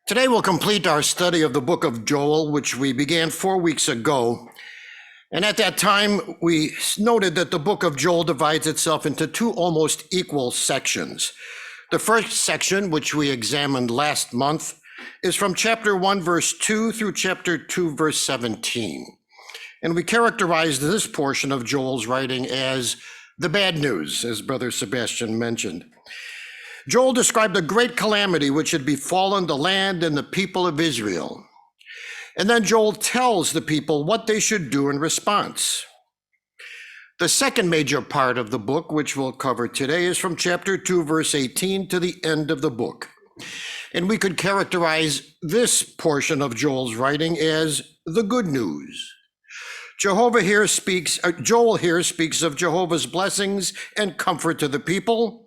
Today we'll complete our study of the book of Joel, which we began 4 weeks ago. And at that time, we noted that the book of Joel divides itself into two almost equal sections. The first section, which we examined last month, is from chapter 1, verse 2 through chapter 2, verse 17. And we characterized this portion of Joel's writing as the bad news, as Brother Sebastian mentioned. Joel described a great calamity which had befallen the land and the people of Israel. And then Joel tells the people what they should do in response. The second major part of the book, which we'll cover today, is from chapter 2, verse 18 to the end of the book. And we could characterize this portion of Joel's writing as the good news. Joel here speaks of Jehovah's blessings and comfort to the people,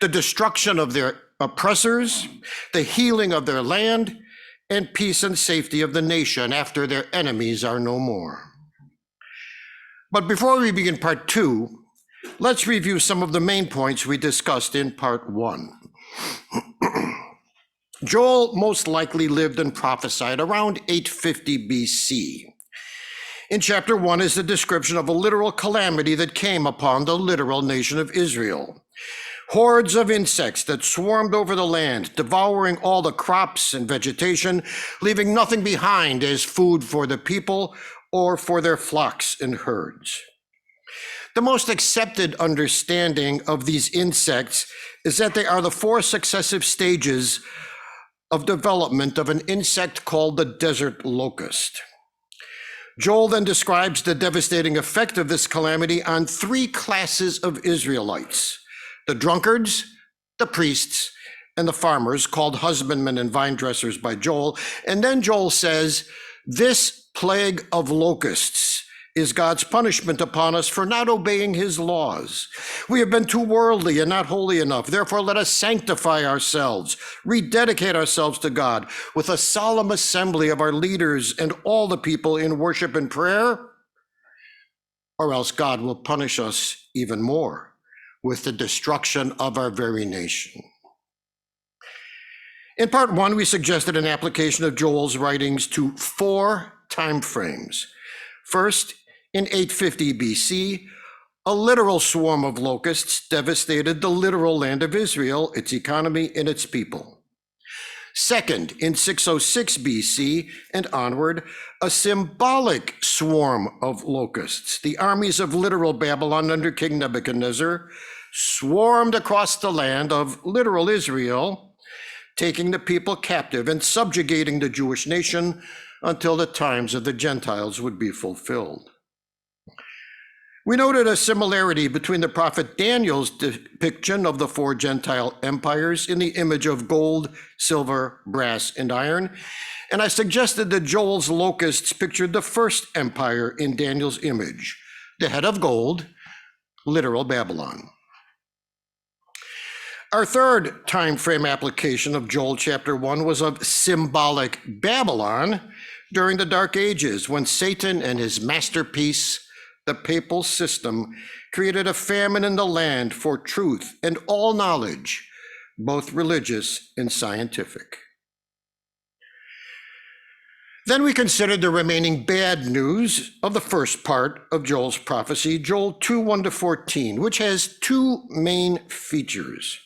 the destruction of their oppressors, the healing of their land, and peace and safety of the nation after their enemies are no more. But before we begin part 2, let's review some of the main points we discussed in part 1. Joel most likely lived and prophesied around 850 BC. In chapter 1 is the description of a literal calamity that came upon the literal nation of Israel. Hordes of insects that swarmed over the land, devouring all the crops and vegetation, leaving nothing behind as food for the people or for their flocks and herds. The most accepted understanding of these insects is that they are the 4 successive stages of development of an insect called the desert locust. Joel then describes the devastating effect of this calamity on 3 classes of Israelites: the drunkards, the priests, and the farmers, called husbandmen and vine dressers by Joel. And then Joel says, this plague of locusts is God's punishment upon us for not obeying his laws. We have been too worldly and not holy enough. Therefore, let us sanctify ourselves, rededicate ourselves to God with a solemn assembly of our leaders and all the people in worship and prayer, or else God will punish us even more with the destruction of our very nation. In part 1, we suggested an application of Joel's writings to 4 time frames. First, in 850 BC, a literal swarm of locusts devastated the literal land of Israel, its economy, and its people. Second, in 606 BC and onward, a symbolic swarm of locusts, the armies of literal Babylon under King Nebuchadnezzar, swarmed across the land of literal Israel, taking the people captive and subjugating the Jewish nation until the times of the Gentiles would be fulfilled. We noted a similarity between the prophet Daniel's depiction of the 4 Gentile empires in the image of gold, silver, brass, and iron, and I suggested that Joel's locusts pictured the first empire in Daniel's image, the head of gold, literal Babylon. Our third time frame application of Joel chapter 1 was of symbolic Babylon during the Dark Ages, when Satan and his masterpiece, the papal system, created a famine in the land for truth and all knowledge, both religious and scientific. Then we considered the remaining bad news of the first part of Joel's prophecy, Joel 2, 1-14, which has 2 main features.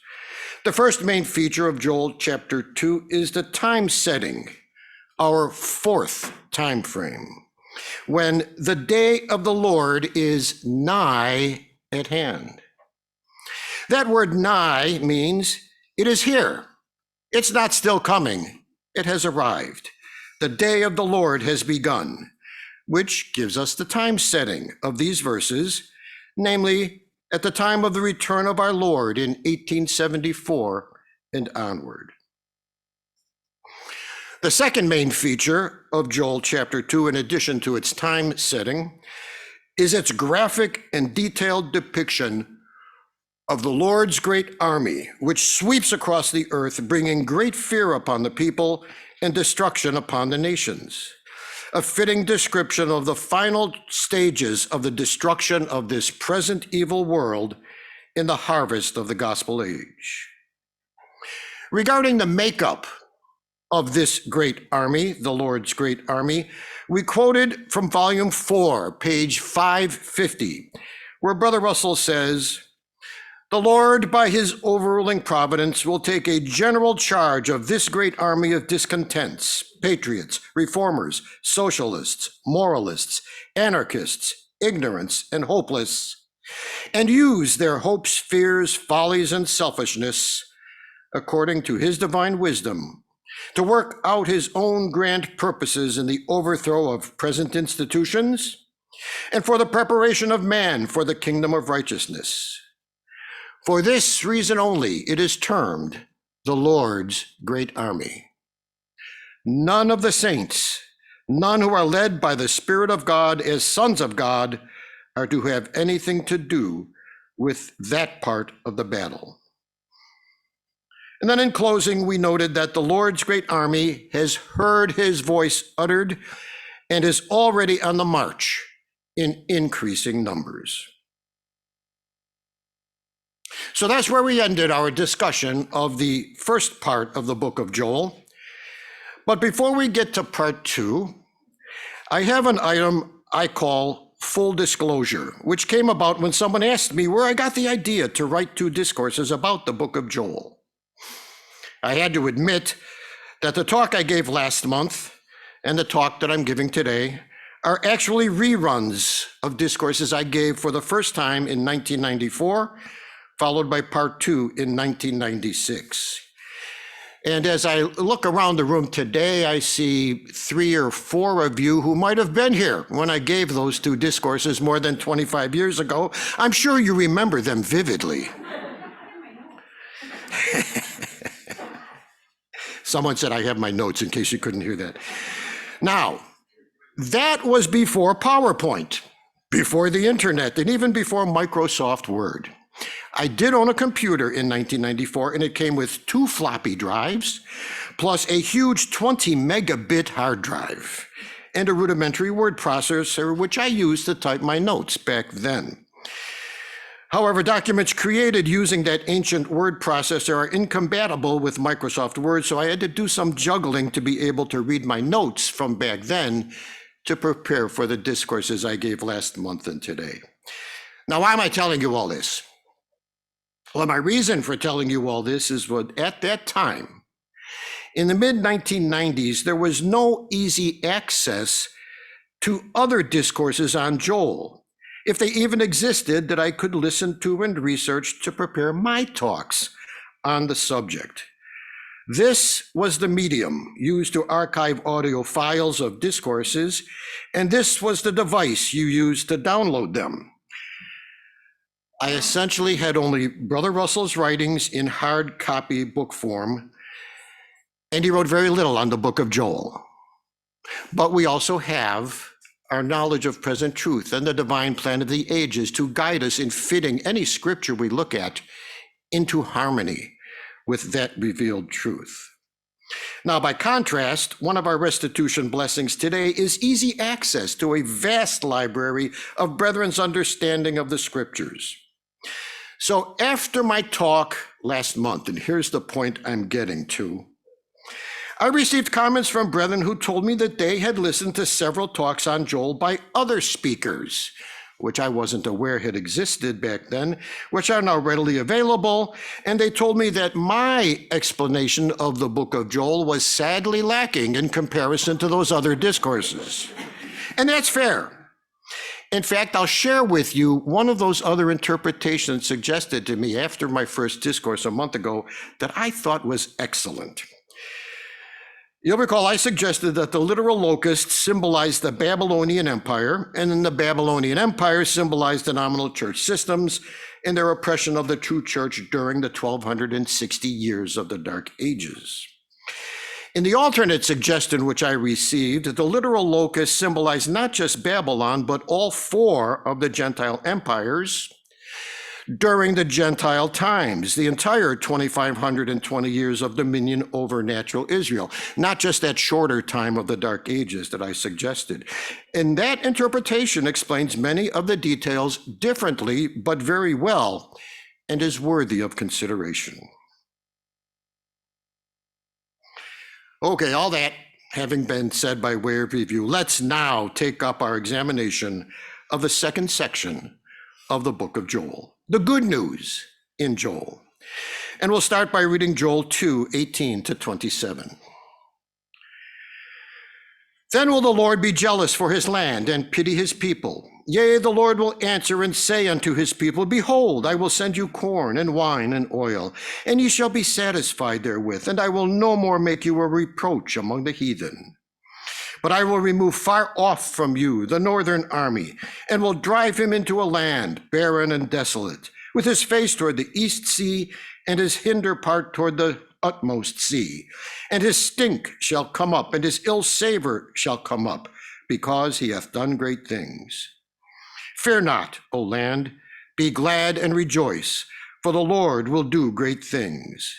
The first main feature of Joel chapter 2 is the time setting, our 4th time frame, when the day of the Lord is nigh at hand. That word nigh means it is here. It's not still coming. It has arrived. The day of the Lord has begun, which gives us the time setting of these verses, namely at the time of the return of our Lord in 1874 and onward. The second main feature of Joel chapter 2, in addition to its time setting, is its graphic and detailed depiction of the Lord's great army, which sweeps across the earth, bringing great fear upon the people and destruction upon the nations. A fitting description of the final stages of the destruction of this present evil world in the harvest of the gospel age. Regarding the makeup of this great army, the Lord's great army, we quoted from volume 4, page 550, where Brother Russell says, "The Lord, by his overruling providence, will take a general charge of this great army of discontents, patriots, reformers, socialists, moralists, anarchists, ignorants, and hopeless, and use their hopes, fears, follies, and selfishness, according to his divine wisdom, to work out his own grand purposes in the overthrow of present institutions and for the preparation of man for the kingdom of righteousness. For this reason only, it is termed the Lord's great army. None of the saints, none who are led by the Spirit of God as sons of God, are to have anything to do with that part of the battle." And then in closing, we noted that the Lord's great army has heard his voice uttered and is already on the march in increasing numbers. So that's where we ended our discussion of the first part of the book of Joel. But before we get to part 2, I have an item I call full disclosure, which came about when someone asked me where I got the idea to write 2 discourses about the book of Joel. I had to admit that the talk I gave last month and the talk that I'm giving today are actually reruns of discourses I gave for the first time in 1994, followed by part 2 in 1996. And as I look around the room today, I see 3 or 4 of you who might have been here when I gave those 2 discourses more than 25 years ago. I'm sure you remember them vividly. Someone said I have my notes in case you couldn't hear that. Now, that was before PowerPoint, before the internet, and even before Microsoft Word. I did own a computer in 1994, and it came with 2 floppy drives, plus a huge 20 megabit hard drive, and a rudimentary word processor, which I used to type my notes back then. However, documents created using that ancient word processor are incompatible with Microsoft Word, so I had to do some juggling to be able to read my notes from back then to prepare for the discourses I gave last month and today. Now, why am I telling you all this? Well, my reason for telling you all this is that at that time, in the mid-1990s, there was no easy access to other discourses on Joel, if they even existed, that I could listen to and research to prepare my talks on the subject. This was the medium used to archive audio files of discourses, and this was the device you used to download them. I essentially had only Brother Russell's writings in hard copy book form, and he wrote very little on the book of Joel. But we also have our knowledge of present truth and the divine plan of the ages to guide us in fitting any scripture we look at into harmony with that revealed truth. Now, by contrast, one of our restitution blessings today is easy access to a vast library of brethren's understanding of the scriptures. So after my talk last month, and here's the point I'm getting to, I received comments from brethren who told me that they had listened to several talks on Joel by other speakers, which I wasn't aware had existed back then, which are now readily available. And they told me that my explanation of the book of Joel was sadly lacking in comparison to those other discourses. And that's fair. In fact, I'll share with you one of those other interpretations suggested to me after my first discourse a month ago that I thought was excellent. You'll recall I suggested that the literal locusts symbolized the Babylonian Empire, and then the Babylonian Empire symbolized the nominal church systems and their oppression of the true church during the 1260 years of the Dark Ages. In the alternate suggestion which I received, the literal locusts symbolized not just Babylon, but all 4 of the Gentile empires during the Gentile times, the entire 2,520 years of dominion over natural Israel, not just that shorter time of the Dark Ages that I suggested. And that interpretation explains many of the details differently, but very well, and is worthy of consideration. Okay, all that having been said by way of review, let's now take up our examination of the second section of the book of Joel, the good news in Joel. And we'll start by reading Joel 2:18 to 27. Then will the Lord be jealous for his land and pity his people. Yea, the Lord will answer and say unto his people, Behold, I will send you corn and wine and oil, and ye shall be satisfied therewith, and I will no more make you a reproach among the heathen. But I will remove far off from you the northern army, and will drive him into a land barren and desolate, with his face toward the east sea, and his hinder part toward the utmost sea. And his stink shall come up, and his ill savor shall come up, because he hath done great things. Fear not, O land, be glad and rejoice, for the Lord will do great things.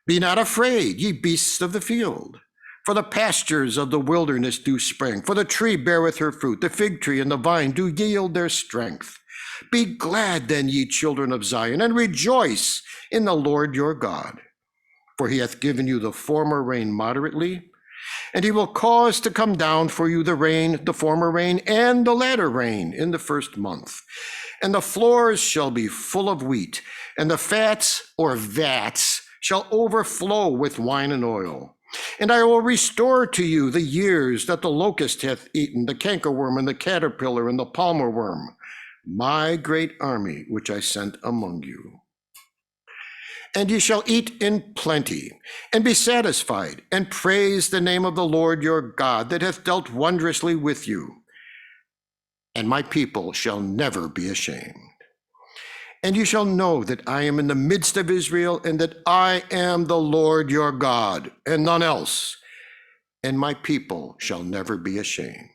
Be not afraid, ye beasts of the field, for the pastures of the wilderness do spring, for the tree beareth her fruit, the fig tree and the vine do yield their strength. Be glad then, ye children of Zion, and rejoice in the Lord your God. For he hath given you the former rain moderately, and he will cause to come down for you the rain, the former rain, and the latter rain in the first month. And the floors shall be full of wheat, and the fats or vats shall overflow with wine and oil. And I will restore to you the years that the locust hath eaten, the cankerworm and the caterpillar and the palmer worm, my great army which I sent among you. And ye shall eat in plenty, and be satisfied, and praise the name of the Lord your God, that hath dealt wondrously with you. And my people shall never be ashamed. And you shall know that I am in the midst of Israel, and that I am the Lord your God, and none else. And my people shall never be ashamed.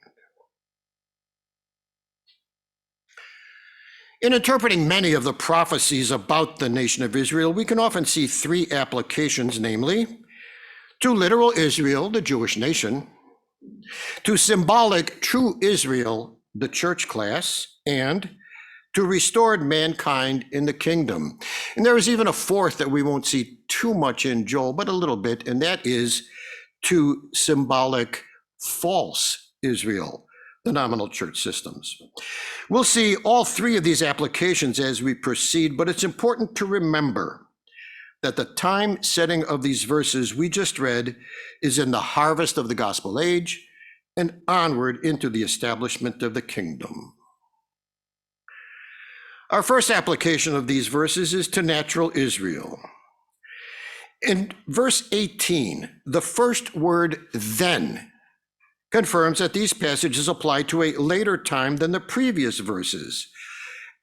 In interpreting many of the prophecies about the nation of Israel, we can often see three applications, namely, to literal Israel, the Jewish nation, to symbolic true Israel, the church class, and to restored mankind in the kingdom. And there is even a fourth that we won't see too much in Joel, but a little bit, and that is to symbolic false Israel, the nominal church systems. We'll see all three of these applications as we proceed, but it's important to remember that the time setting of these verses we just read is in the harvest of the gospel age and onward into the establishment of the kingdom. Our first application of these verses is to natural Israel. In verse 18, the first word then confirms that these passages apply to a later time than the previous verses.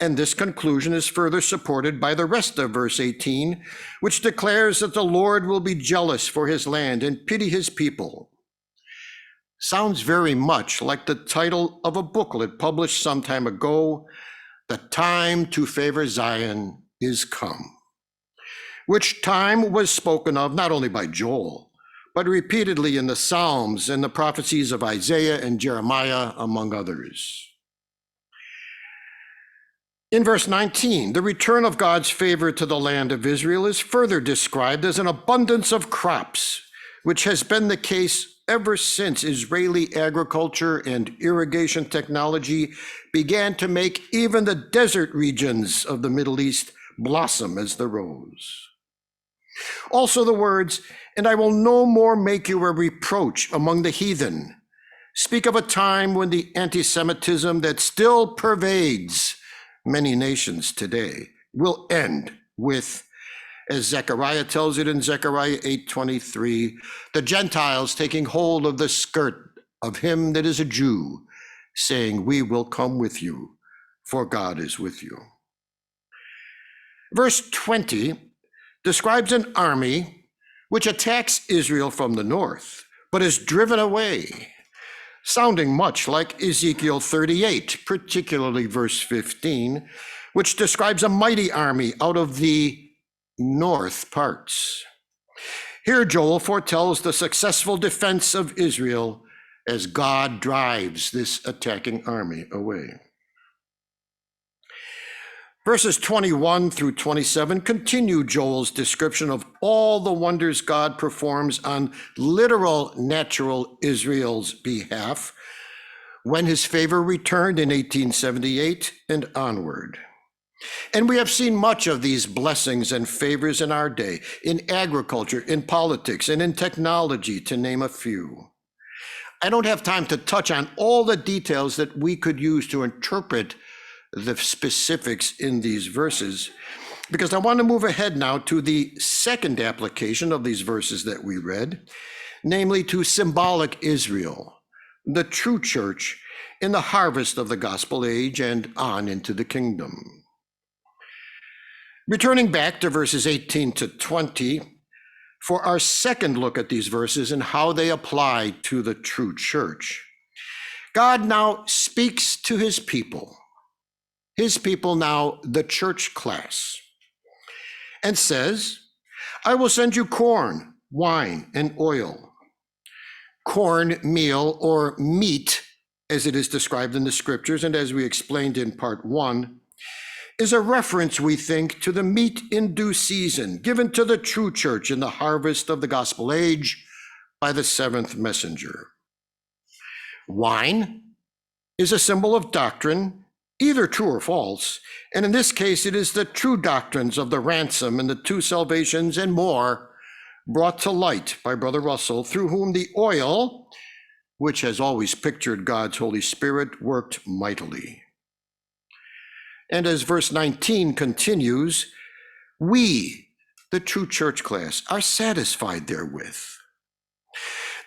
And this conclusion is further supported by the rest of verse 18, which declares that the Lord will be jealous for his land and pity his people. Sounds very much like the title of a booklet published some time ago, The Time to Favor Zion is Come, which time was spoken of not only by Joel, but repeatedly in the Psalms and the prophecies of Isaiah and Jeremiah, among others. In verse 19, the return of God's favor to the land of Israel is further described as an abundance of crops, which has been the case ever since Israeli agriculture and irrigation technology began to make even the desert regions of the Middle East blossom as the rose. Also the words, and I will no more make you a reproach among the heathen, speak of a time when the anti-Semitism that still pervades many nations today will end with, as Zechariah tells it in Zechariah 8:23, the Gentiles taking hold of the skirt of him that is a Jew, saying, we will come with you, for God is with you. Verse 20 describes an army which attacks Israel from the north, but is driven away, sounding much like Ezekiel 38, particularly verse 15, which describes a mighty army out of the north parts. Here Joel foretells the successful defense of Israel as God drives this attacking army away. Verses 21 through 27 continue Joel's description of all the wonders God performs on literal natural Israel's behalf when his favor returned in 1878 and onward. And we have seen much of these blessings and favors in our day, in agriculture, in politics, and in technology, to name a few. I don't have time to touch on all the details that we could use to interpret the specifics in these verses, because I want to move ahead now to the second application of these verses that we read, namely to symbolic Israel, the true church in the harvest of the gospel age and on into the kingdom. Returning back to verses 18 to 20, for our second look at these verses and how they apply to the true church. God now speaks to his people now, the church class, and says, I will send you corn, wine, and oil. Corn, meal, or meat, as it is described in the scriptures, and as we explained in part 1, is a reference, we think, to the meat in due season given to the true church in the harvest of the gospel age by the seventh messenger. Wine is a symbol of doctrine, either true or false, and in this case, it is the true doctrines of the ransom and the two salvations and more brought to light by Brother Russell, through whom the oil, which has always pictured God's Holy Spirit, worked mightily. And as verse 19 continues, we, the true church class, are satisfied therewith.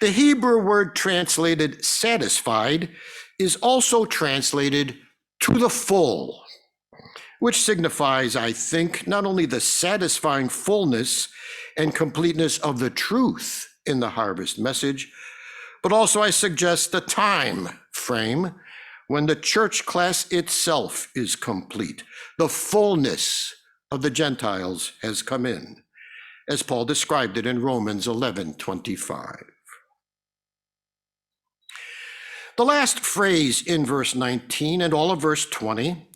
The Hebrew word translated satisfied is also translated to the full, which signifies, I think, not only the satisfying fullness and completeness of the truth in the harvest message, but also, I suggest, the time frame when the church class itself is complete. The fullness of the Gentiles has come in, as Paul described it in Romans 11:25. The last phrase in verse 19 and all of verse 20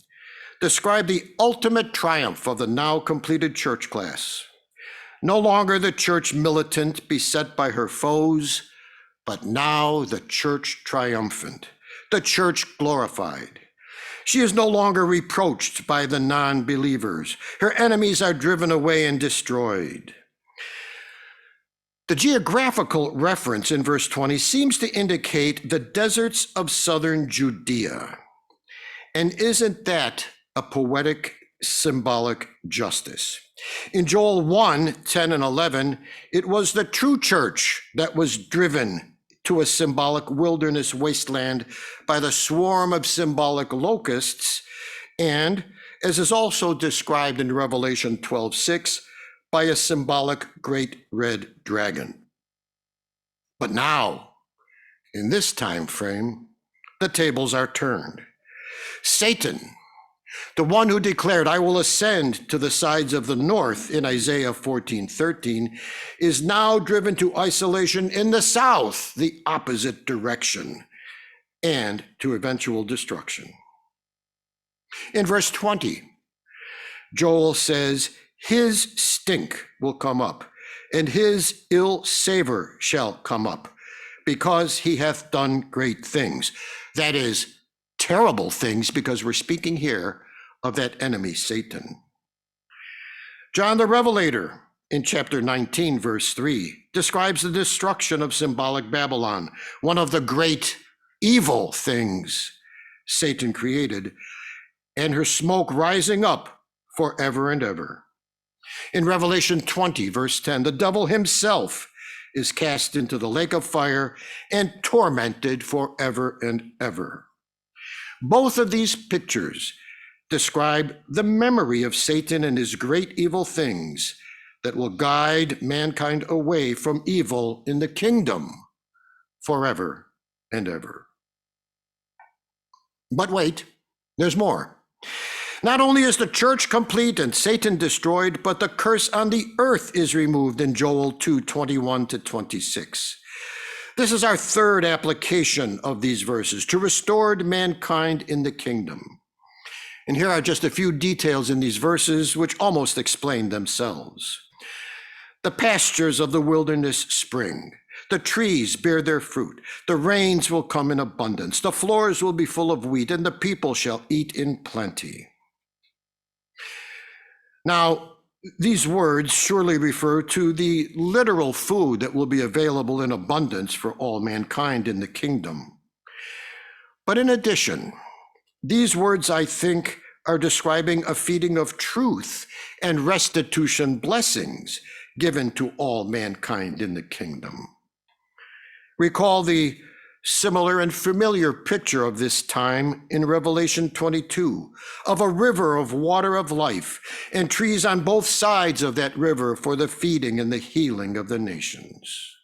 describe the ultimate triumph of the now completed church class. No longer the church militant, beset by her foes, but now the church triumphant, the church glorified. She is no longer reproached by the non-believers. Her enemies are driven away and destroyed. The geographical reference in verse 20 seems to indicate the deserts of southern Judea. And isn't that a poetic, symbolic justice? In Joel 1:10 and 11, it was the true church that was driven to a symbolic wilderness wasteland by the swarm of symbolic locusts, and, as is also described in Revelation 12:6, by a symbolic great red dragon. But now, in this time frame, the tables are turned. Satan, the one who declared, I will ascend to the sides of the north in Isaiah 14:13, is now driven to isolation in the south, the opposite direction, and to eventual destruction. In verse 20, Joel says, his stink will come up, and his ill savor shall come up, because he hath done great things. That is, terrible things, because we're speaking here of that enemy, Satan. John the Revelator, in chapter 19, verse 3, describes the destruction of symbolic Babylon, one of the great evil things Satan created, and her smoke rising up forever and ever. In Revelation 20, verse 10, the devil himself is cast into the lake of fire and tormented forever and ever. Both of these pictures describe the memory of Satan and his great evil things that will guide mankind away from evil in the kingdom forever and ever. But wait, there's more. Not only is the church complete and Satan destroyed, but the curse on the earth is removed in Joel 2:21-26. This is our third application of these verses, to restore mankind in the kingdom. And here are just a few details in these verses which almost explain themselves. The pastures of the wilderness spring. The trees bear their fruit. The rains will come in abundance. The floors will be full of wheat, and the people shall eat in plenty. Now, these words surely refer to the literal food that will be available in abundance for all mankind in the kingdom. But in addition, these words, I think, are describing a feeding of truth and restitution blessings given to all mankind in the kingdom. Recall the similar and familiar picture of this time in Revelation 22, of a river of water of life and trees on both sides of that river for the feeding and the healing of the nations.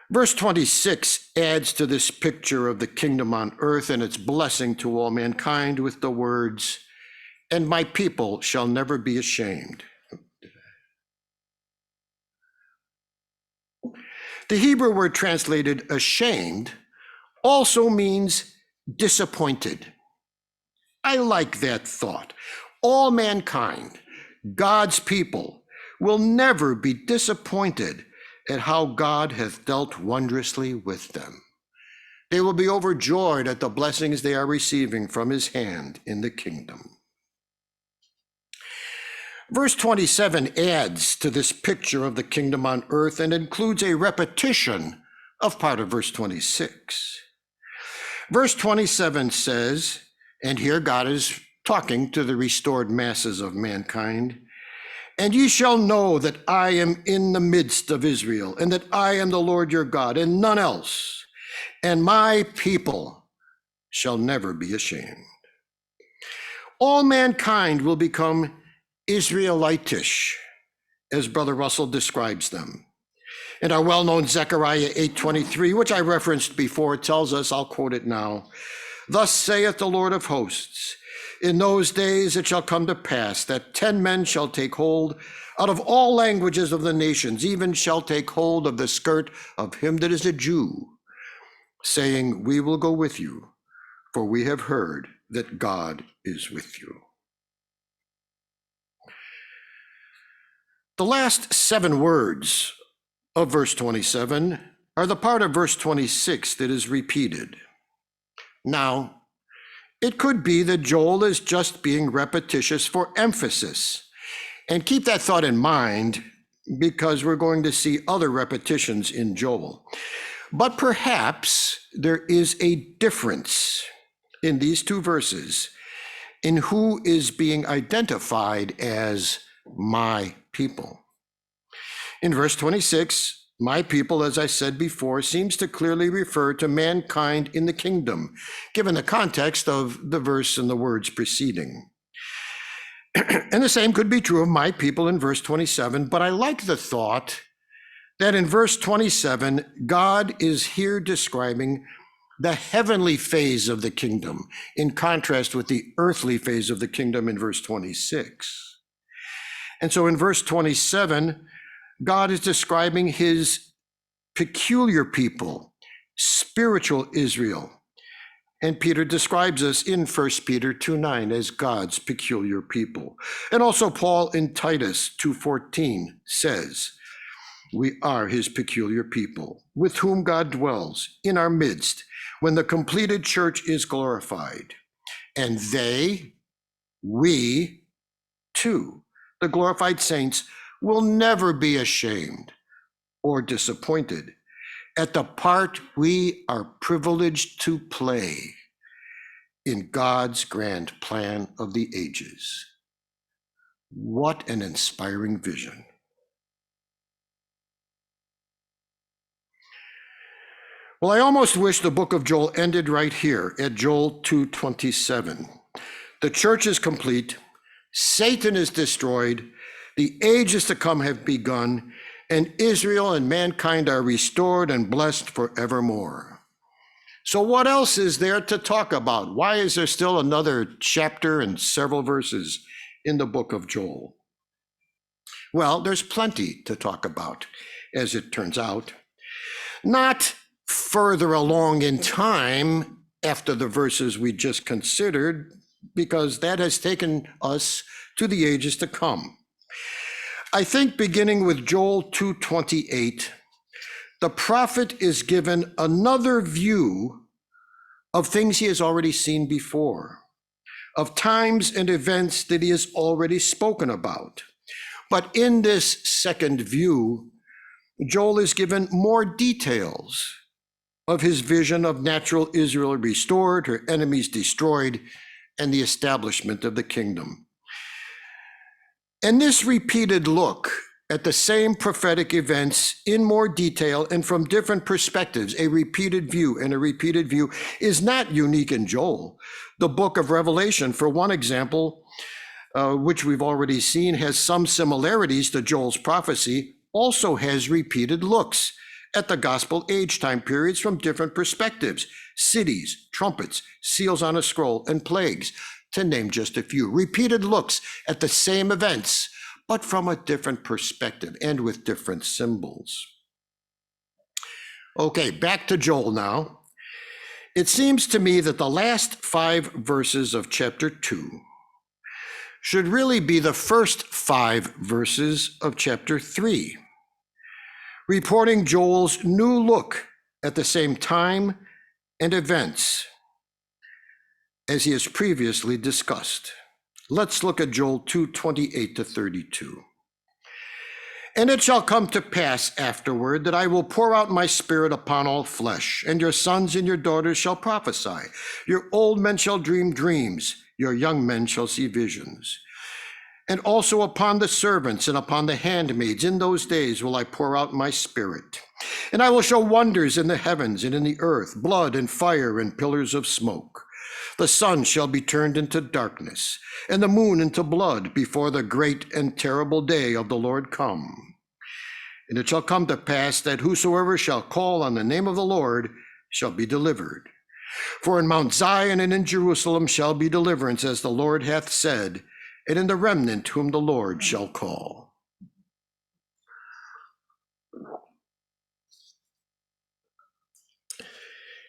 Verse 26 adds to this picture of the kingdom on earth and its blessing to all mankind with the words, "And my people shall never be ashamed." The Hebrew word translated ashamed also means disappointed. I like that thought. All mankind, God's people, will never be disappointed at how God hath dealt wondrously with them. They will be overjoyed at the blessings they are receiving from his hand in the kingdom. Verse 27 adds to this picture of the kingdom on earth and includes a repetition of part of verse 26. Verse 27 says, and here God is talking to the restored masses of mankind, "And ye shall know that I am in the midst of Israel, and that I am the Lord your God, and none else, and my people shall never be ashamed." All mankind will become Israelitish, as Brother Russell describes them. And our well-known Zechariah 8:23, which I referenced before, tells us, I'll quote it now, "Thus saith the Lord of hosts, in those days it shall come to pass that 10 men shall take hold out of all languages of the nations, even shall take hold of the skirt of him that is a Jew, saying, We will go with you, for we have heard that God is with you." The last 7 words of verse 27 are the part of verse 26 that is repeated. Now, it could be that Joel is just being repetitious for emphasis. And keep that thought in mind because we're going to see other repetitions in Joel. But perhaps there is a difference in these 2 verses in who is being identified as my people. In verse 26, my people, as I said before, seems to clearly refer to mankind in the kingdom, given the context of the verse and the words preceding. And the same could be true of my people in verse 27, but I like the thought that in verse 27, God is here describing the heavenly phase of the kingdom, in contrast with the earthly phase of the kingdom in verse 26. And so in verse 27, God is describing his peculiar people, spiritual Israel. And Peter describes us in 1 Peter 2:9 as God's peculiar people. And also Paul in Titus 2:14 says, we are his peculiar people, with whom God dwells in our midst when the completed church is glorified. And we too, the glorified saints, will never be ashamed or disappointed at the part we are privileged to play in God's grand plan of the ages. What an inspiring vision. Well, I almost wish the book of Joel ended right here at Joel 2:27. The church is complete, Satan is destroyed, the ages to come have begun, and Israel and mankind are restored and blessed forevermore. So what else is there to talk about? Why is there still another chapter and several verses in the book of Joel? Well, there's plenty to talk about, as it turns out. Not further along in time after the verses we just considered, because that has taken us to the ages to come. I think beginning with Joel 2:28, the prophet is given another view of things he has already seen before, of times and events that he has already spoken about. But in this second view, Joel is given more details of his vision of natural Israel restored, her enemies destroyed, and the establishment of the kingdom. And this repeated look at the same prophetic events in more detail and from different perspectives, a repeated view and a repeated view, is not unique in Joel. The book of Revelation, for one example, which we've already seen, has some similarities to Joel's prophecy, also has repeated looks at the gospel age time periods from different perspectives: cities, trumpets, seals on a scroll, and plagues, to name just a few. Repeated looks at the same events, but from a different perspective and with different symbols. Okay, back to Joel now. It seems to me that the last 5 verses of chapter 2 should really be the first 5 verses of chapter 3, reporting Joel's new look at the same time and events as he has previously discussed. Let's look at Joel 2:28 to 32. And it shall come to pass afterward that I will pour out my spirit upon all flesh, and your sons and your daughters shall prophesy. Your old men shall dream dreams, your young men shall see visions. And also upon the servants and upon the handmaids in those days will I pour out my spirit. And I will show wonders in the heavens and in the earth, blood and fire and pillars of smoke. The sun shall be turned into darkness, and the moon into blood, before the great and terrible day of the Lord come. And it shall come to pass that whosoever shall call on the name of the Lord shall be delivered. For in Mount Zion and in Jerusalem shall be deliverance, as the Lord hath said, and in the remnant whom the Lord shall call.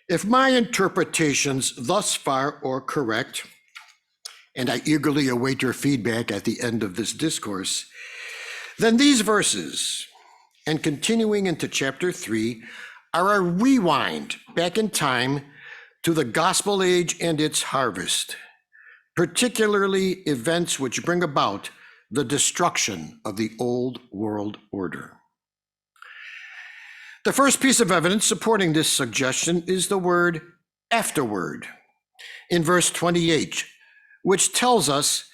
If my interpretations thus far are correct, and I eagerly await your feedback at the end of this discourse, then these verses, and continuing into chapter 3, are a rewind back in time to the gospel age and its harvest, particularly events which bring about the destruction of the old world order. The first piece of evidence supporting this suggestion is the word afterward in verse 28, which tells us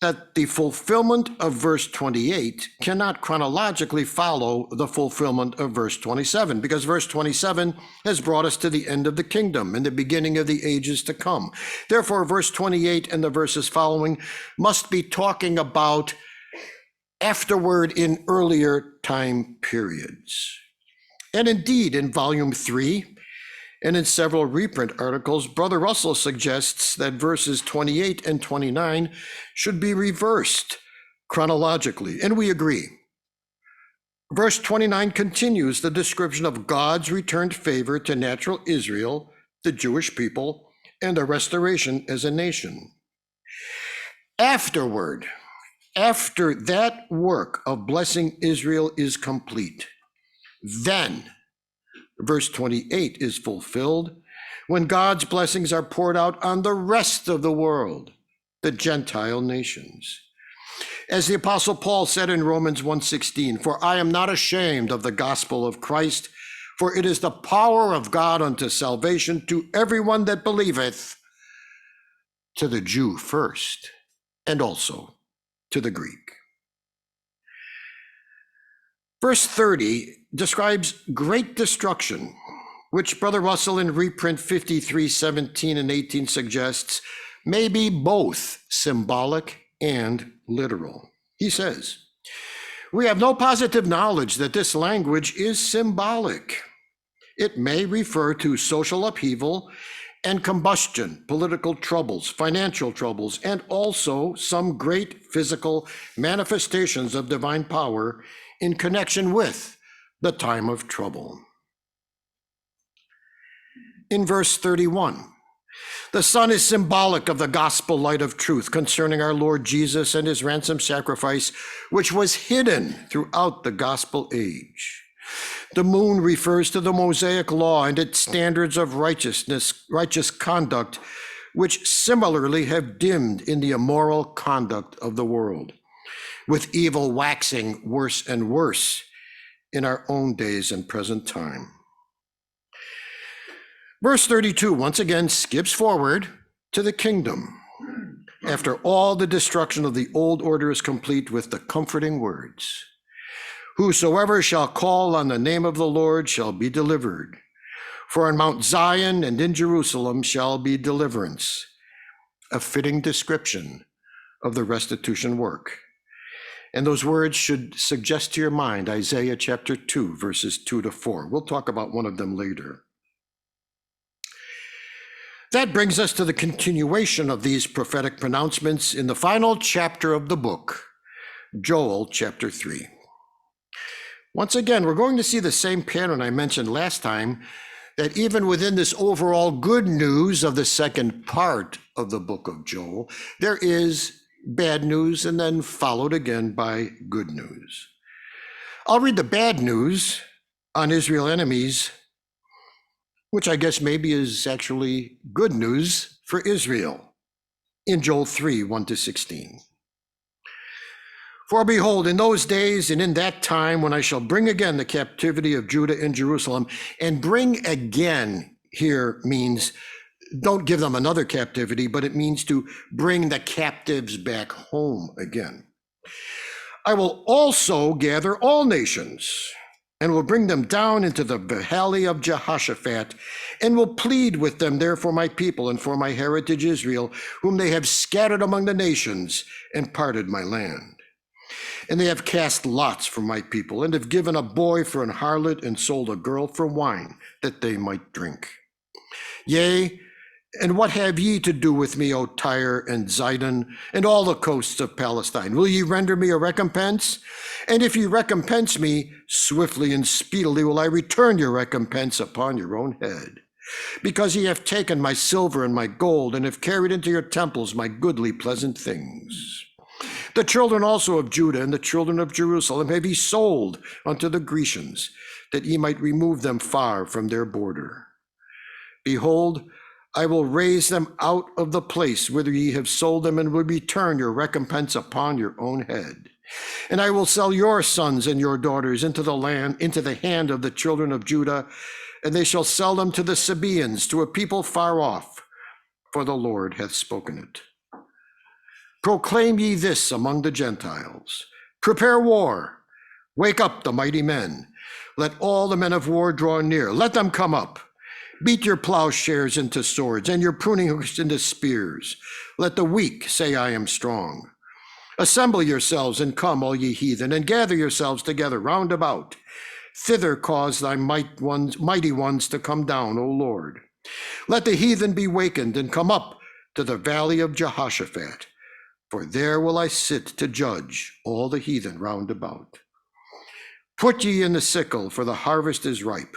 that the fulfillment of verse 28 cannot chronologically follow the fulfillment of verse 27, because verse 27 has brought us to the end of the kingdom and the beginning of the ages to come. Therefore, verse 28 and the verses following must be talking about afterward in earlier time periods. And indeed, in volume 3 and in several reprint articles, Brother Russell suggests that verses 28 and 29 should be reversed chronologically, and we agree. Verse 29 continues the description of God's returned favor to natural Israel, the Jewish people, and their restoration as a nation. Afterward, after that work of blessing Israel is complete, then verse 28 is fulfilled when God's blessings are poured out on the rest of the world, the Gentile nations. As the Apostle Paul said in Romans 1:16, "For I am not ashamed of the gospel of Christ, for it is the power of God unto salvation to everyone that believeth, to the Jew first, and also to the Greek." Verse 30 describes great destruction, which Brother Russell in reprint 53:17 and 18 suggests may be both symbolic and literal. He says, "We have no positive knowledge that this language is symbolic. It may refer to social upheaval and combustion, political troubles, financial troubles, and also some great physical manifestations of divine power in connection with the time of trouble." In verse 31, The sun is symbolic of the gospel light of truth concerning our Lord Jesus and his ransom sacrifice, which was hidden throughout the gospel age. The moon refers to the Mosaic law and its standards of righteous conduct, which similarly have dimmed in the immoral conduct of the world, with evil waxing worse and worse in our own days and present time. Verse 32 once again skips forward to the kingdom. After all the destruction of the old order is complete, with the comforting words, "Whosoever shall call on the name of the Lord shall be delivered. For on Mount Zion and in Jerusalem shall be deliverance," a fitting description of the restitution work. And those words should suggest to your mind Isaiah chapter 2, verses 2 to 4. We'll talk about one of them later. That brings us to the continuation of these prophetic pronouncements in the final chapter of the book, Joel chapter 3. Once again, we're going to see the same pattern I mentioned last time, that even within this overall good news of the second part of the book of Joel, there is bad news and then followed again by good news. I'll read the bad news on Israel's enemies, which I guess maybe is actually good news for Israel, in Joel 3, 1 to 16. "For behold, in those days and in that time, when I shall bring again the captivity of Judah and Jerusalem," and bring again here means don't give them another captivity, but it means to bring the captives back home again. "I will also gather all nations, and will bring them down into the valley of Jehoshaphat, and will plead with them there for my people and for my heritage Israel, whom they have scattered among the nations and parted my land. And they have cast lots for my people, and have given a boy for an harlot, and sold a girl for wine, that they might drink. Yea, and what have ye to do with me, O Tyre and Zidon, and all the coasts of Palestine? Will ye render me a recompense? And if ye recompense me, swiftly and speedily will I return your recompense upon your own head. Because ye have taken my silver and my gold, and have carried into your temples my goodly pleasant things. The children also of Judah and the children of Jerusalem have ye sold unto the Grecians, that ye might remove them far from their border. Behold, I will raise them out of the place whither ye have sold them, and will return your recompense upon your own head. And I will sell your sons and your daughters into the hand of the children of Judah, and they shall sell them to the Sabaeans, to a people far off, for the Lord hath spoken it. Proclaim ye this among the Gentiles. Prepare war. Wake up the mighty men. Let all the men of war draw near. Let them come up. Beat your plowshares into swords, and your pruning hooks into spears. Let the weak say, I am strong. Assemble yourselves and come, all ye heathen, and gather yourselves together round about. Thither cause thy mighty ones to come down, O Lord. Let the heathen be wakened and come up to the valley of Jehoshaphat, for there will I sit to judge all the heathen round about. Put ye in the sickle, for the harvest is ripe.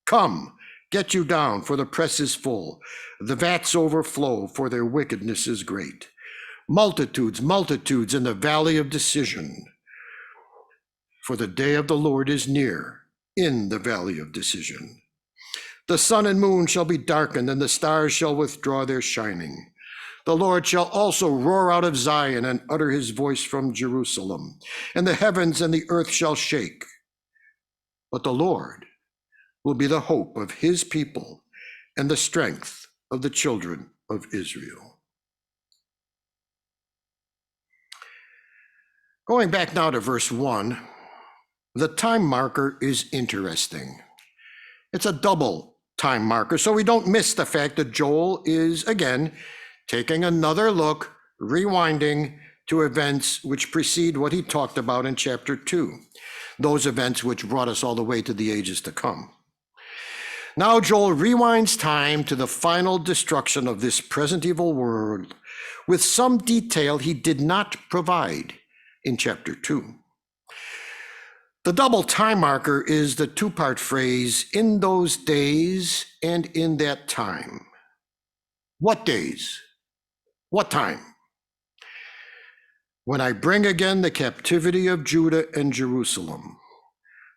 Come, get you down, for the press is full. The vats overflow, for their wickedness is great. Multitudes, multitudes in the valley of decision. For the day of the Lord is near in the valley of decision. The sun and moon shall be darkened, and the stars shall withdraw their shining. The Lord shall also roar out of Zion and utter his voice from Jerusalem, and the heavens and the earth shall shake. But the Lord will be the hope of his people and the strength of the children of Israel. Going back now to verse 1, the time marker is interesting. It's a double time marker, so we don't miss the fact that Joel is, again, taking another look, rewinding to events which precede what he talked about in chapter 2, those events which brought us all the way to the ages to come. Now Joel rewinds time to the final destruction of this present evil world with some detail he did not provide in chapter 2. The double time marker is the two-part phrase, in those days and in that time. What days? What time? When I bring again the captivity of Judah and Jerusalem.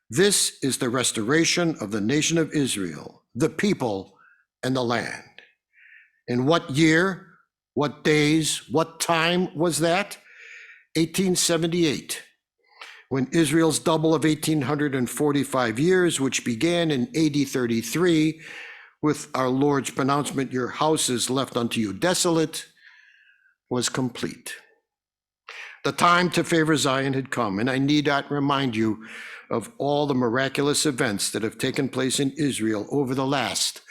This is the restoration of the nation of Israel, the people and the land. In what year, what days, what time was that? 1878, when Israel's double of 1845 years, which began in AD 33 with our Lord's pronouncement, your house is left unto you desolate, was complete. The time to favor Zion had come, and I need not remind you of all the miraculous events that have taken place in Israel over the last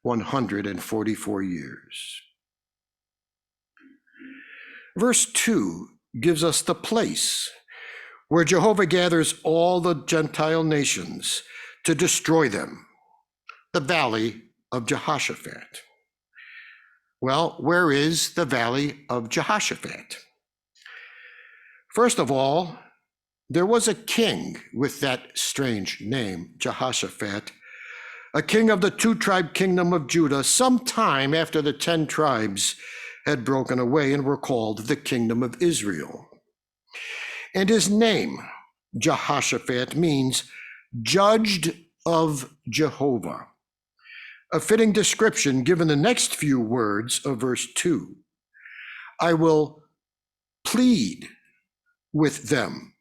144 years. Verse 2 gives us the place where Jehovah gathers all the Gentile nations to destroy them, the valley of Jehoshaphat. Well, where is the valley of Jehoshaphat? First of all, there was a king with that strange name, Jehoshaphat, a king of the two-tribe kingdom of Judah, sometime after the 10 tribes had broken away and were called the kingdom of Israel. And his name, Jehoshaphat, means judged of Jehovah, a fitting description given the next few words of verse 2. I will plead with them,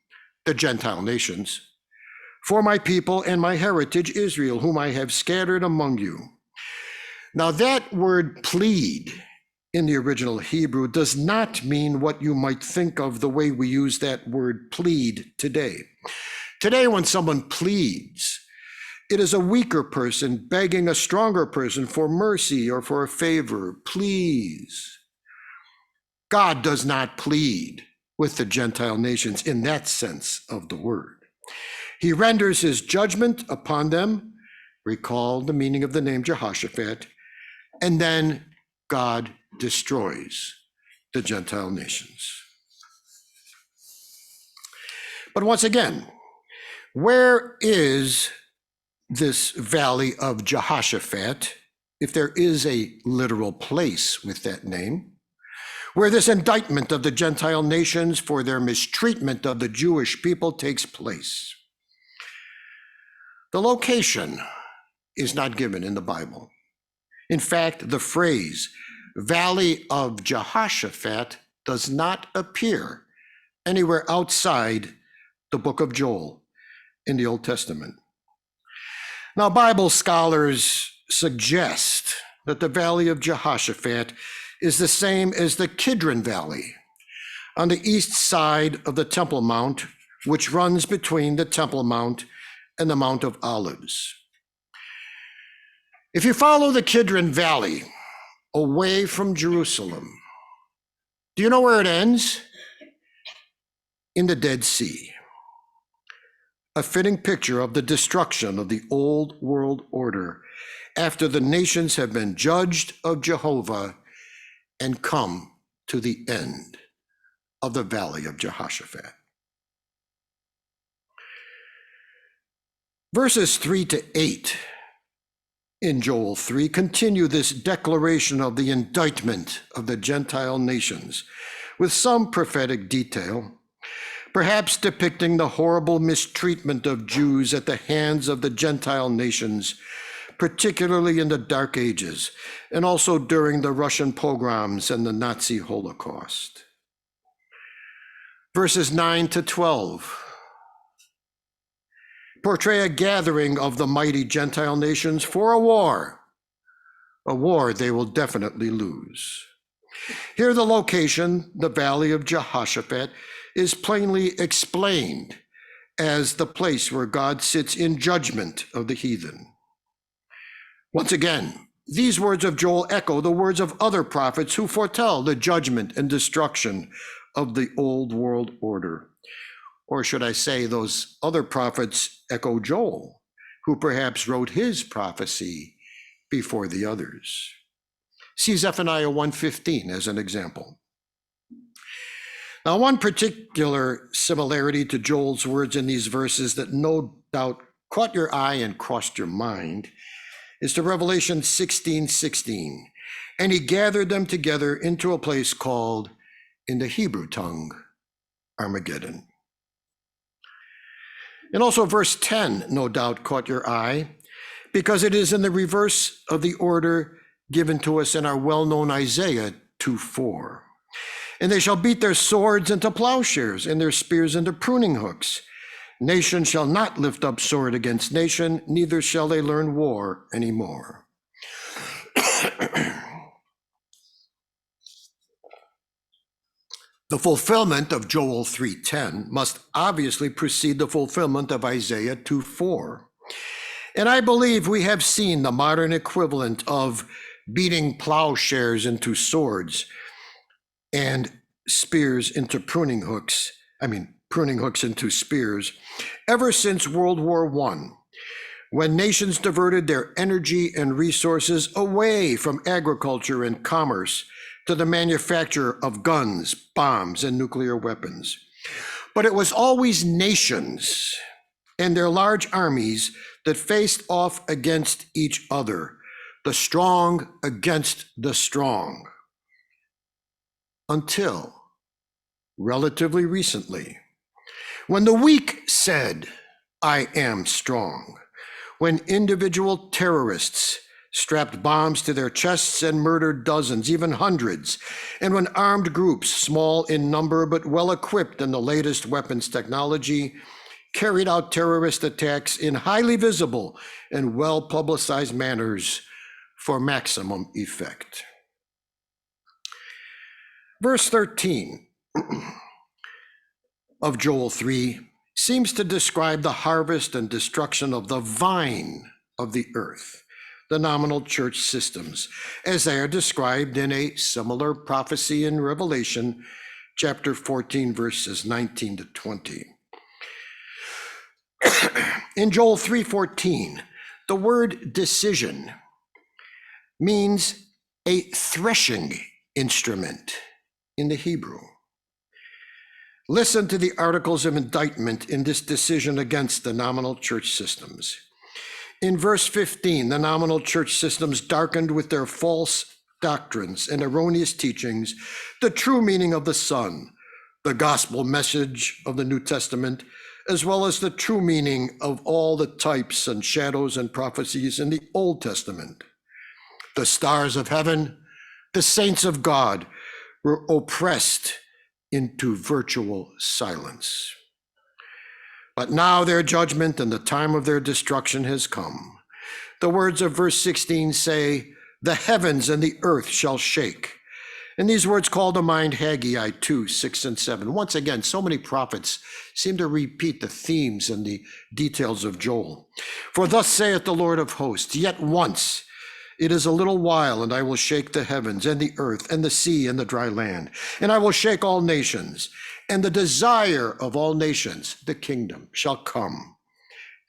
the Gentile nations, for my people and my heritage Israel, whom I have scattered among you. Now that word plead in the original Hebrew does not mean what you might think of the way we use that word plead today. Today, when someone pleads, it is a weaker person begging a stronger person for mercy or for a favor. Please. God does not plead with the Gentile nations in that sense of the word. He renders his judgment upon them, recall the meaning of the name Jehoshaphat, and then God destroys the Gentile nations. But once again, where is this valley of Jehoshaphat, if there is a literal place with that name, where this indictment of the Gentile nations for their mistreatment of the Jewish people takes place? The location is not given in the Bible. In fact, the phrase Valley of Jehoshaphat does not appear anywhere outside the book of Joel in the Old Testament. Now, Bible scholars suggest that the Valley of Jehoshaphat is the same as the Kidron Valley on the east side of the Temple Mount, which runs between the Temple Mount and the Mount of Olives. If you follow the Kidron Valley away from Jerusalem, do you know where it ends? In the Dead Sea. A fitting picture of the destruction of the old world order after the nations have been judged of Jehovah and come to the end of the Valley of Jehoshaphat. Verses 3-8 in Joel 3 continue this declaration of the indictment of the Gentile nations with some prophetic detail, perhaps depicting the horrible mistreatment of Jews at the hands of the Gentile nations, particularly in the Dark Ages, and also during the Russian pogroms and the Nazi Holocaust. Verses 9-12 portray a gathering of the mighty Gentile nations for a war they will definitely lose. Here the location, the Valley of Jehoshaphat, is plainly explained as the place where God sits in judgment of the heathen. Once again, these words of Joel echo the words of other prophets who foretell the judgment and destruction of the old world order. Or should I say, those other prophets echo Joel, who perhaps wrote his prophecy before the others. See Zephaniah 1:15 as an example. Now, one particular similarity to Joel's words in these verses that no doubt caught your eye and crossed your mind is to Revelation 16:16, and he gathered them together into a place called, in the Hebrew tongue, Armageddon. And also verse 10, no doubt, caught your eye, because it is in the reverse of the order given to us in our well-known Isaiah 2:4. And they shall beat their swords into plowshares and their spears into pruning hooks. Nation shall not lift up sword against nation, neither shall they learn war anymore. The fulfillment of Joel 3:10 must obviously precede the fulfillment of Isaiah 2:4. And I believe we have seen the modern equivalent of beating plowshares into swords and spears into pruning hooks into spears, ever since World War I, when nations diverted their energy and resources away from agriculture and commerce to the manufacture of guns, bombs, and nuclear weapons. But it was always nations and their large armies that faced off against each other, the strong against the strong, until relatively recently, when the weak said, "I am strong," when individual terrorists strapped bombs to their chests and murdered dozens, even hundreds, and when armed groups, small in number but well-equipped in the latest weapons technology, carried out terrorist attacks in highly visible and well-publicized manners for maximum effect. Verse 13 of Joel 3 seems to describe the harvest and destruction of the vine of the earth, the nominal church systems, as they are described in a similar prophecy in Revelation chapter 14, verses 19 to 20. In Joel 3:14, the word decision means a threshing instrument in the Hebrew. Listen to the articles of indictment in this decision against the nominal church systems. In verse 15, the nominal church systems darkened with their false doctrines and erroneous teachings the true meaning of the Son, the gospel message of the New Testament, as well as the true meaning of all the types and shadows and prophecies in the Old Testament. The stars of heaven, the saints of God, were oppressed into virtual silence. But now their judgment and the time of their destruction has come. The words of verse 16 say, "The heavens and the earth shall shake." And these words call to mind Haggai 2, 6 and 7. Once again, so many prophets seem to repeat the themes and the details of Joel. "For thus saith the Lord of hosts, yet once it is a little while, and I will shake the heavens and the earth and the sea and the dry land. And I will shake all nations, and the desire of all nations, the kingdom, shall come.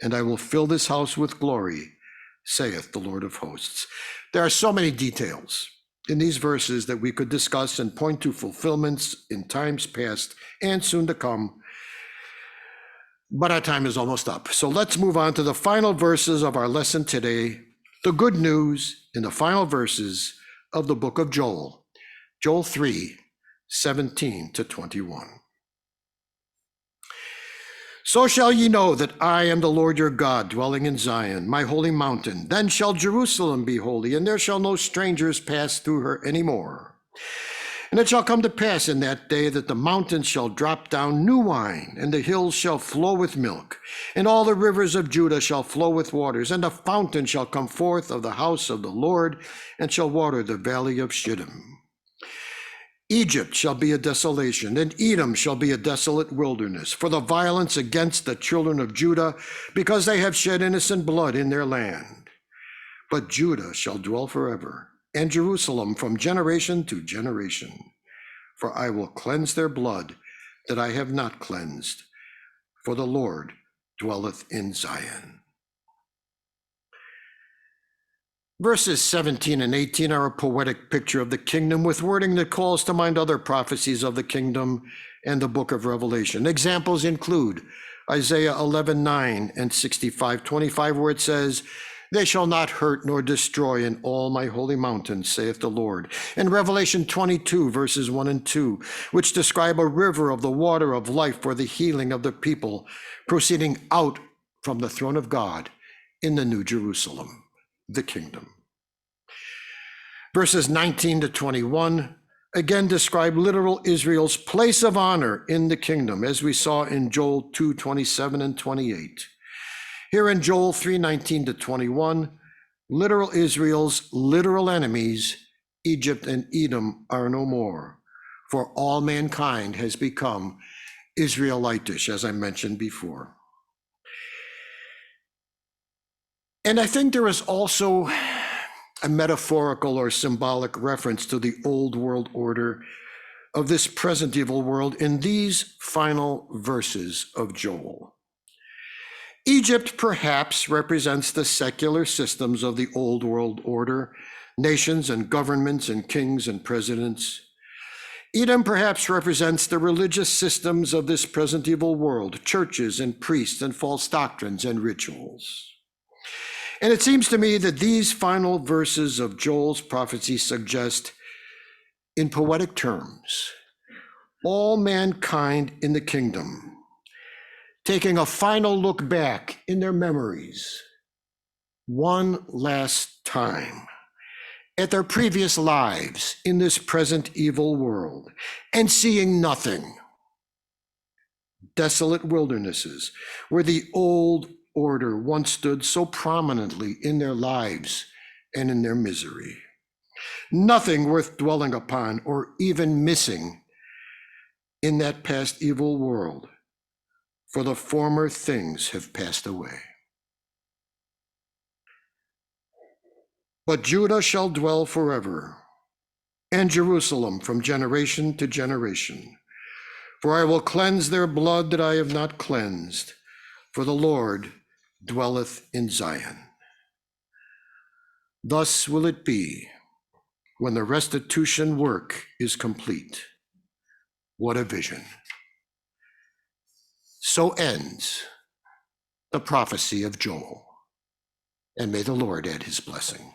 And I will fill this house with glory, saith the Lord of hosts." There are so many details in these verses that we could discuss and point to fulfillments in times past and soon to come. But our time is almost up. So let's move on to the final verses of our lesson today. The good news in the final verses of the book of Joel, Joel 3, 17 to 21. "So shall ye know that I am the Lord your God, dwelling in Zion, my holy mountain. Then shall Jerusalem be holy, and there shall no strangers pass through her any more. And it shall come to pass in that day that the mountains shall drop down new wine, and the hills shall flow with milk, and all the rivers of Judah shall flow with waters, and a fountain shall come forth of the house of the Lord, and shall water the valley of Shittim. Egypt shall be a desolation, and Edom shall be a desolate wilderness, for the violence against the children of Judah, because they have shed innocent blood in their land. But Judah shall dwell forever, and Jerusalem from generation to generation. For I will cleanse their blood that I have not cleansed, for the Lord dwelleth in Zion." Verses 17 and 18 are a poetic picture of the kingdom with wording that calls to mind other prophecies of the kingdom and the book of Revelation. Examples include Isaiah 11:9 and 65:25, where it says, They shall not hurt nor destroy in all my holy mountains, saith the Lord. And Revelation 22, verses 1 and 2, which describe a river of the water of life for the healing of the people, proceeding out from the throne of God in the New Jerusalem, the kingdom. Verses 19 to 21 again describe literal Israel's place of honor in the kingdom, as we saw in Joel 2, 27 and 28. Here in Joel 3, 19 to 21, literal Israel's literal enemies, Egypt and Edom, are no more, for all mankind has become Israelitish, as I mentioned before. And I think there is also a metaphorical or symbolic reference to the old world order of this present evil world in these final verses of Joel. Egypt perhaps represents the secular systems of the old world order, nations and governments and kings and presidents. Edom perhaps represents the religious systems of this present evil world, churches and priests and false doctrines and rituals. And it seems to me that these final verses of Joel's prophecy suggest, in poetic terms, all mankind in the kingdom taking a final look back in their memories, one last time, at their previous lives in this present evil world, and seeing nothing. Desolate wildernesses where the old order once stood so prominently in their lives and in their misery. Nothing worth dwelling upon or even missing in that past evil world, for the former things have passed away. But Judah shall dwell forever, and Jerusalem from generation to generation. For I will cleanse their blood that I have not cleansed, for the Lord dwelleth in Zion. Thus will it be when the restitution work is complete. What a vision. So ends the prophecy of Joel, and may the Lord add his blessing.